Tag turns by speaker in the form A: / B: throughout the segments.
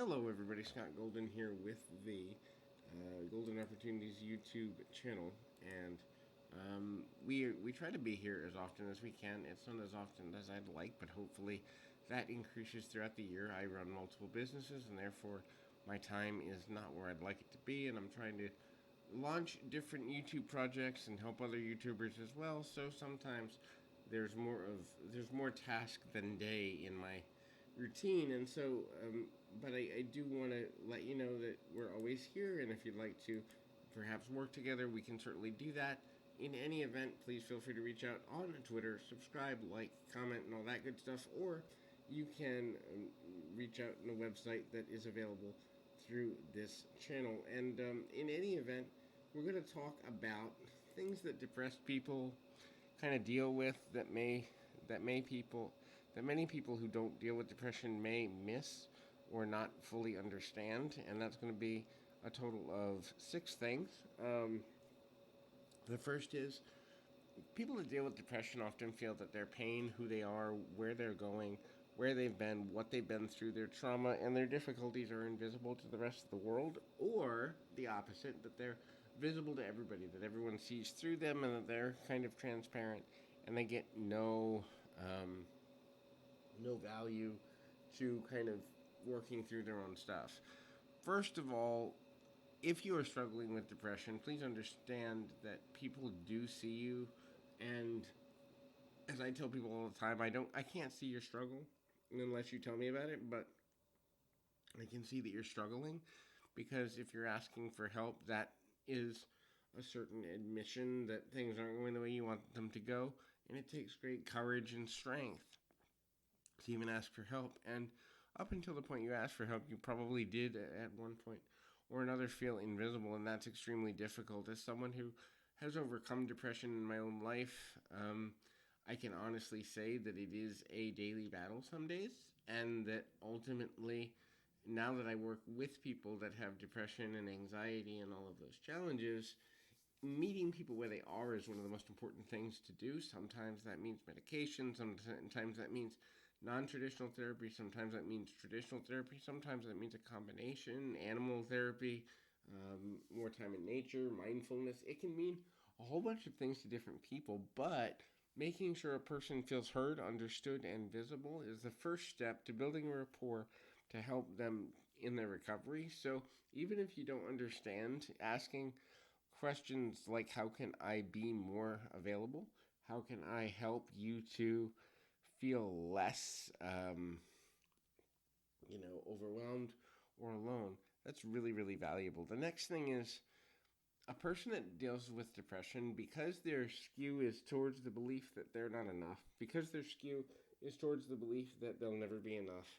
A: Hello, everybody. Scott Golden here with the Golden Opportunities YouTube channel, and we try to be here as often as we can. It's not as often as I'd like, but hopefully that increases throughout the year. I run multiple businesses, and therefore my time is not where I'd like it to be, and I'm trying to launch different YouTube projects and help other YouTubers as well. So sometimes there's more task than day in my routine, and so but I do want to let you know that we're always here, and if you'd like to perhaps work together, we can certainly do that. In any event, please feel free to reach out on Twitter, subscribe, like, comment, and all that good stuff, or you can reach out on the website that is available through this channel. And in any event, we're going to talk about things that depressed people kind of deal with that many people who don't deal with depression may miss or not fully understand, and that's going to be a total of 6 things. The first is people that deal with depression often feel that their pain, who they are, where they're going, where they've been, what they've been through, their trauma, and their difficulties are invisible to the rest of the world, or the opposite, that they're visible to everybody, that everyone sees through them, and that they're kind of transparent, and they get no value to kind of working through their own stuff. First of all, if you are struggling with depression, please understand that people do see you, and as I tell people all the time, I can't see your struggle unless you tell me about it, but I can see that you're struggling, because if you're asking for help, that is a certain admission that things aren't going the way you want them to go, and it takes great courage and strength to even ask for help. And up until the point you asked for help, you probably did at one point or another feel invisible, and that's extremely difficult. As someone who has overcome depression in my own life, I can honestly say that it is a daily battle some days, and that ultimately, now that I work with people that have depression and anxiety and all of those challenges, meeting people where they are is one of the most important things to do. Sometimes that means medication, sometimes that means non-traditional therapy, sometimes that means traditional therapy, sometimes that means a combination, animal therapy, more time in nature, mindfulness. It can mean a whole bunch of things to different people, but making sure a person feels heard, understood, and visible is the first step to building a rapport to help them in their recovery. So even if you don't understand, asking questions like, how can I be more available? How can I help you to feel less, overwhelmed or alone? That's really, really valuable. The next thing is a person that deals with depression, because their skew is towards the belief that they're not enough, because their skew is towards the belief that they'll never be enough,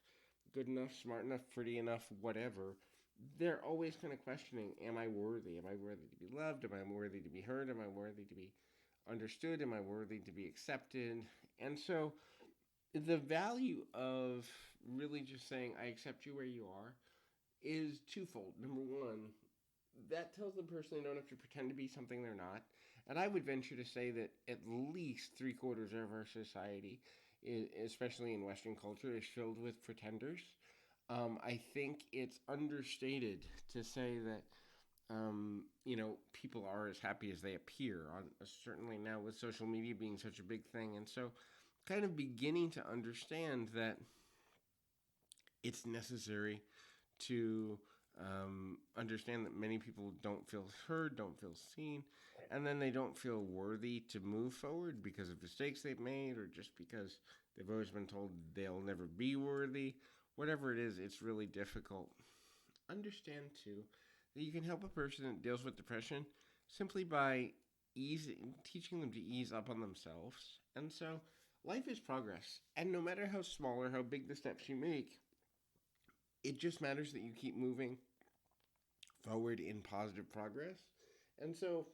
A: good enough, smart enough, pretty enough, whatever, they're always kind of questioning, am I worthy? Am I worthy to be loved? Am I worthy to be heard? Am I worthy to be understood? Am I worthy to be accepted? And so the value of really just saying, I accept you where you are, is twofold. Number one, that tells the person they don't have to pretend to be something they're not. And I would venture to say that at least 3/4 of our society, especially in Western culture, is filled with pretenders. I think it's understated to say that people are as happy as they appear. Certainly now with social media being such a big thing, and so kind of beginning to understand that it's necessary to understand that many people don't feel heard, don't feel seen, and then they don't feel worthy to move forward because of mistakes they've made, or just because they've always been told they'll never be worthy. Whatever it is, it's really difficult. Understand, too, that you can help a person that deals with depression simply by teaching them to ease up on themselves. And so life is progress, and no matter how small or how big the steps you make, it just matters that you keep moving forward in positive progress. And so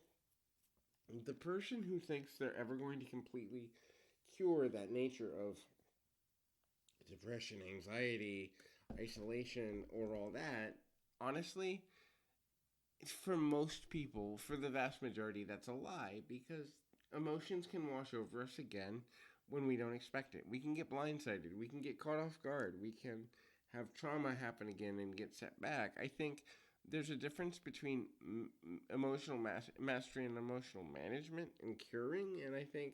A: the person who thinks they're ever going to completely cure that nature of depression, anxiety, isolation, or all that, honestly, for most people, for the vast majority, that's a lie, because emotions can wash over us again when we don't expect it. We can get blindsided. We can get caught off guard. We can have trauma happen again and get set back. I think there's a difference between emotional mastery and emotional management and curing. And I think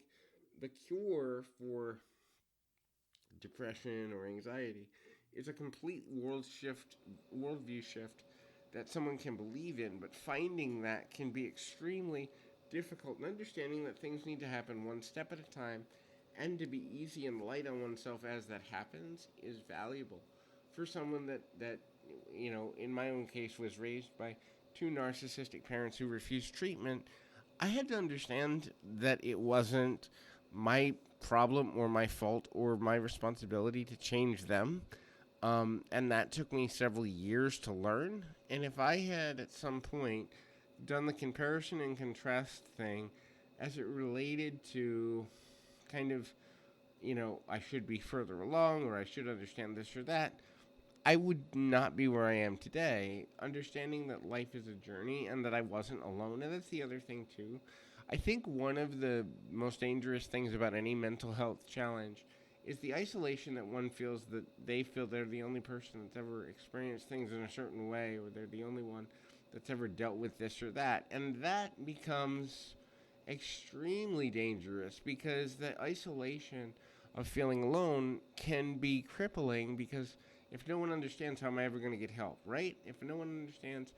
A: the cure for depression or anxiety is a complete worldview shift that someone can believe in, but finding that can be extremely difficult, and understanding that things need to happen one step at a time and to be easy and light on oneself as that happens is valuable. For someone that in my own case, was raised by two narcissistic parents who refused treatment, I had to understand that it wasn't my problem or my fault or my responsibility to change them. And that took me several years to learn. And if I had at some point done the comparison and contrast thing as it related to kind of, I should be further along or I should understand this or that, I would not be where I am today, understanding that life is a journey and that I wasn't alone. And that's the other thing, too. I think one of the most dangerous things about any mental health challenge is the isolation that one feels, that they feel they're the only person that's ever experienced things in a certain way, or they're the only one that's ever dealt with this or that. And that becomes extremely dangerous because the isolation of feeling alone can be crippling, because if no one understands, how am I ever going to get help, right? If no one understands,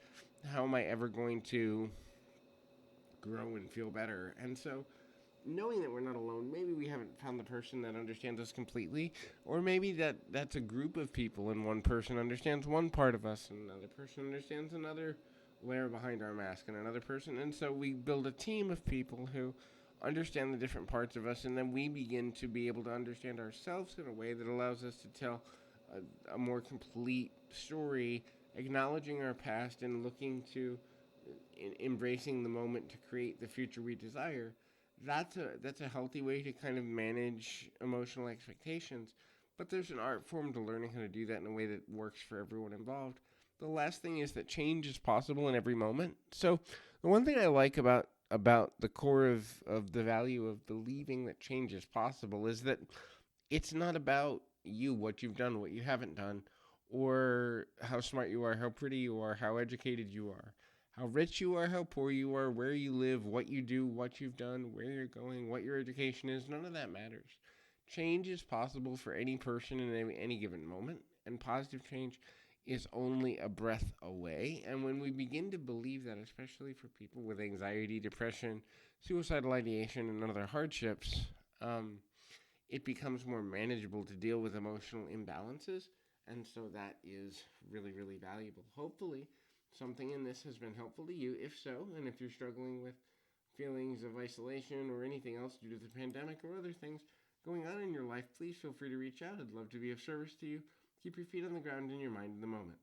A: how am I ever going to grow and feel better? And so knowing that we're not alone, maybe we haven't found the person that understands us completely, or maybe that's a group of people and one person understands one part of us and another person understands another layer behind our mask and another person. And so we build a team of people who understand the different parts of us, and then we begin to be able to understand ourselves in a way that allows us to tell a more complete story, acknowledging our past and looking to embracing the moment to create the future we desire. That's a healthy way to kind of manage emotional expectations. But there's an art form to learning how to do that in a way that works for everyone involved. The last thing is that change is possible in every moment. So the one thing I like about the core of the value of believing that change is possible is that it's not about you, what you've done, what you haven't done, or how smart you are, how pretty you are, how educated you are, how rich you are, how poor you are, where you live, what you do, what you've done, where you're going, what your education is. None of that matters. Change is possible for any person in any given moment, and positive change is only a breath away. And when we begin to believe that, especially for people with anxiety, depression, suicidal ideation, and other hardships, it becomes more manageable to deal with emotional imbalances. And so that is really, really valuable. Hopefully, something in this has been helpful to you. If so, and if you're struggling with feelings of isolation or anything else due to the pandemic or other things going on in your life, please feel free to reach out. I'd love to be of service to you. Keep your feet on the ground and your mind in the moment.